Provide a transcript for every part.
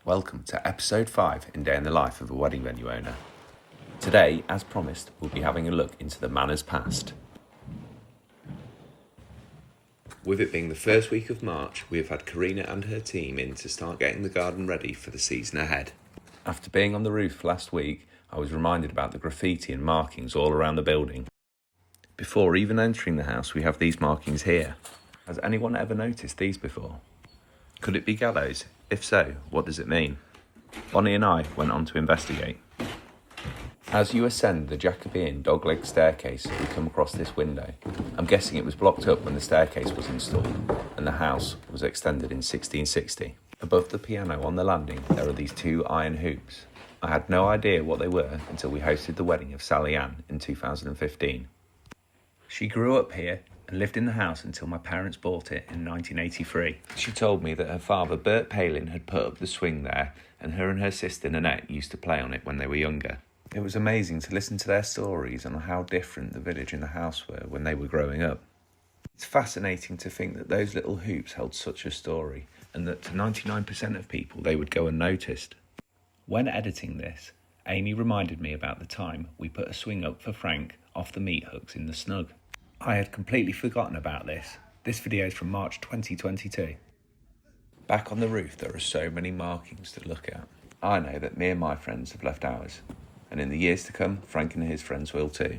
Welcome to episode 5 in Day in the Life of a Wedding Venue Owner. Today, as promised, we'll be having a look into the Manor's past. With it being the first week of March, we have had Karina and her team in to start getting the garden ready for the season ahead. After being on the roof last week, I was reminded about the graffiti and markings all around the building. Before even entering the house, we have these markings here. Has anyone ever noticed these before? Could it be gallows? If so, what does it mean? Bonnie and I went on to investigate. As you ascend the Jacobean dog-leg staircase, we come across this window. I'm guessing it was blocked up when the staircase was installed, and the house was extended in 1660. Above the piano on the landing, there are these 2 iron hoops. I had no idea what they were until we hosted the wedding of Sally Ann in 2015. She grew up here and lived in the house until my parents bought it in 1983. She told me that her father, Bert Palin, had put up the swing there, and her sister Nanette used to play on it when they were younger. It was amazing to listen to their stories and how different the village and the house were when they were growing up. It's fascinating to think that those little hoops held such a story, and that to 99% of people they would go unnoticed. When editing this, Amy reminded me about the time we put a swing up for Frank off the meat hooks in the snug. I had completely forgotten about this. This video is from March 2022. Back on the roof there are so many markings to look at. I know that me and my friends have left ours, and in the years to come, Frank and his friends will too.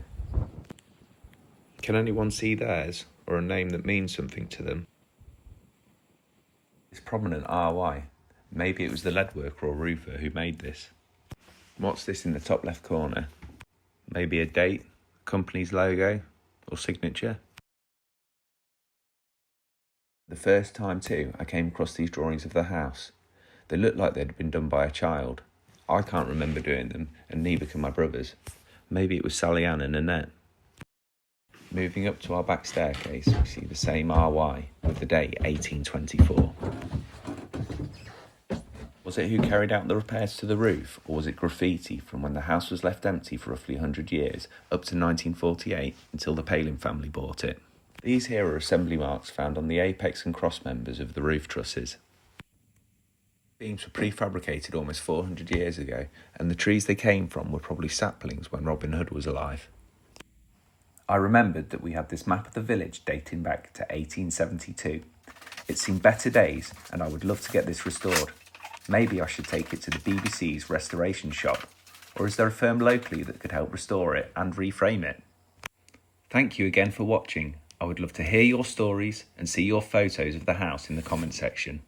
Can anyone see theirs, or a name that means something to them? It's prominent RY. Maybe it was the leadworker or roofer who made this. What's this in the top left corner? Maybe a date, company's logo, or signature? The first time too, I came across these drawings of the house. They looked like they'd been done by a child. I can't remember doing them, and neither can my brothers. Maybe it was Sally Ann and Nanette. Moving up to our back staircase, we see the same RY with the date 1824. Was it who carried out the repairs to the roof, or was it graffiti from when the house was left empty for roughly 100 years, up to 1948, until the Palin family bought it? These here are assembly marks found on the apex and cross members of the roof trusses. Beams were prefabricated almost 400 years ago, and the trees they came from were probably saplings when Robin Hood was alive. I remembered that we had this map of the village dating back to 1872. It's seen better days, and I would love to get this restored. Maybe I should take it to the BBC's restoration shop, or is there a firm locally that could help restore it and reframe it? Thank you again for watching. I would love to hear your stories and see your photos of the house in the comment section.